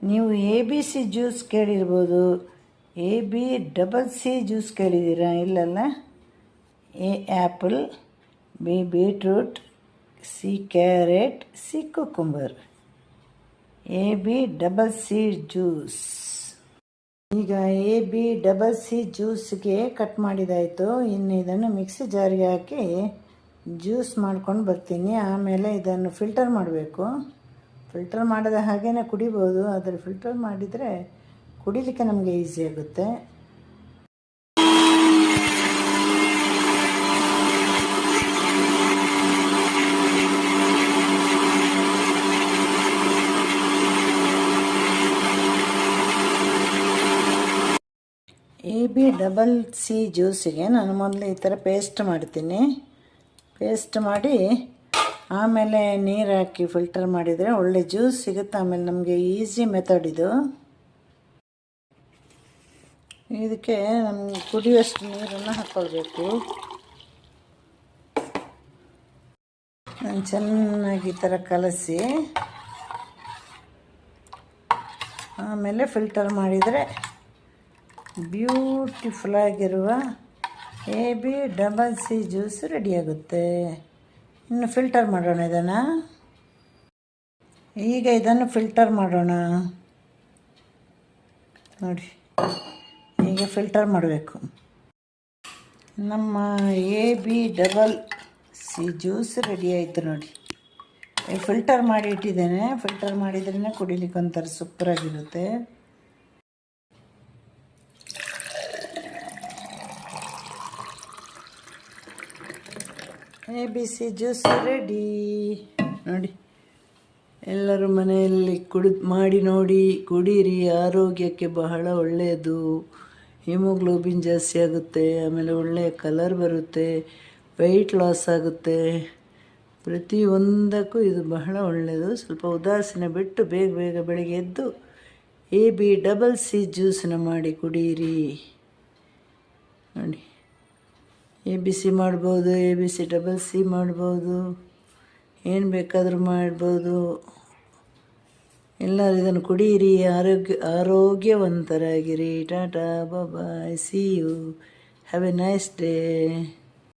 ನೀವು ABC juice ಕೇಳಿರ್ಬೋದು, AB+C juice ಕೇಳಿದ್ದೀರಾ? ಇಲ್ಲಲ್ಲ. A apple, B beetroot, C carrot, C cucumber. AB+C juice. ಈಗ AB+C ಜ್ಯೂಸ್ಗೆ ಕಟ್ ಮಾಡಿದಾಯಿತು. ಇನ್ನು ಇದನ್ನು ಮಿಕ್ಸಿ ಜಾರಿಗೆ ಹಾಕಿ ಜ್ಯೂಸ್ ಮಾಡ್ಕೊಂಡು ಬರ್ತೀನಿ. ಆಮೇಲೆ ಇದನ್ನು ಫಿಲ್ಟರ್ ಮಾಡಬೇಕು. ಫಿಲ್ಟರ್ ಮಾಡಿದ ಹಾಗೇ ಕುಡಿಬೋದು, ಆದರೆ ಫಿಲ್ಟರ್ ಮಾಡಿದರೆ ಕುಡಿಲಿಕ್ಕೆ ನಮಗೆ ಈಸಿ ಆಗುತ್ತೆ. AB+C ಜ್ಯೂಸಿಗೆ ನಾನು ಮೊದಲು ಈ ಥರ ಪೇಸ್ಟ್ ಮಾಡ್ತೀನಿ. ಪೇಸ್ಟ್ ಮಾಡಿ ಆಮೇಲೆ ನೀರು ಹಾಕಿ ಫಿಲ್ಟರ್ ಮಾಡಿದರೆ ಒಳ್ಳೆ ಜ್ಯೂಸ್ ಸಿಗುತ್ತೆ. ಆಮೇಲೆ ನಮಗೆ ಈಸಿ ಮೆಥಡ್ ಇದು. ಇದಕ್ಕೆ ನಮ್ಗೆ ಕುಡಿಯುವಷ್ಟು ನೀರನ್ನು ಹಾಕ್ಕೊಳ್ಬೇಕು. ನಾನು ಚೆನ್ನಾಗಿ ಈ ಥರ ಕಲಸಿ ಆಮೇಲೆ ಫಿಲ್ಟರ್ ಮಾಡಿದರೆ ಬ್ಯೂಟಿಫುಲ್ ಆಗಿರುವ AB+C ಜ್ಯೂಸ್ ರೆಡಿಯಾಗುತ್ತೆ. ಇನ್ನು ಫಿಲ್ಟರ್ ಮಾಡೋಣ ಇದನ್ನು. ಈಗ ಇದನ್ನು ಫಿಲ್ಟರ್ ಮಾಡೋಣ. ನೋಡಿ, ಈಗ ಫಿಲ್ಟರ್ ಮಾಡಬೇಕು. ನಮ್ಮ AB+C ಜ್ಯೂಸ್ ರೆಡಿ ಆಯಿತು ನೋಡಿ. ಫಿಲ್ಟರ್ ಮಾಡಿ ಇಟ್ಟಿದ್ದೇನೆ. ಫಿಲ್ಟರ್ ಮಾಡಿದ್ರೇ ಕುಡಿಲಿಕ್ಕೆ ಒಂಥರ ಸೂಪರಾಗಿರುತ್ತೆ. ABC ಜ್ಯೂಸ್ ರೆಡಿ ನೋಡಿ. ಎಲ್ಲರೂ ಮನೆಯಲ್ಲಿ ಮಾಡಿ ನೋಡಿ, ಕುಡೀರಿ. ಆರೋಗ್ಯಕ್ಕೆ ಬಹಳ ಒಳ್ಳೆಯದು. ಹಿಮೋಗ್ಲೋಬಿನ್ ಜಾಸ್ತಿ ಆಗುತ್ತೆ, ಆಮೇಲೆ ಒಳ್ಳೆಯ ಕಲರ್ ಬರುತ್ತೆ, ವೆಯ್ಟ್ ಲಾಸ್ ಆಗುತ್ತೆ. ಪ್ರತಿಯೊಂದಕ್ಕೂ ಇದು ಬಹಳ ಒಳ್ಳೆಯದು. ಸ್ವಲ್ಪ ಉದಾಸೀನ ಬಿಟ್ಟು ಬೇಗ ಬೇಗ ಬೆಳಗ್ಗೆ ಎದ್ದು AB+C ಜ್ಯೂಸನ್ನ ಮಾಡಿ ಕುಡೀರಿ ನೋಡಿ. ABC ಮಾಡ್ಬೋದು, ABC+C ಮಾಡ್ಬೋದು, ಏನು ಬೇಕಾದರೂ ಮಾಡ್ಬೋದು. ಎಲ್ಲರೂ ಇದನ್ನು ಕುಡಿಯಿರಿ. ಆರೋಗ್ಯವಂತರಾಗಿರಿ. Tata, bye, see you, have a nice day.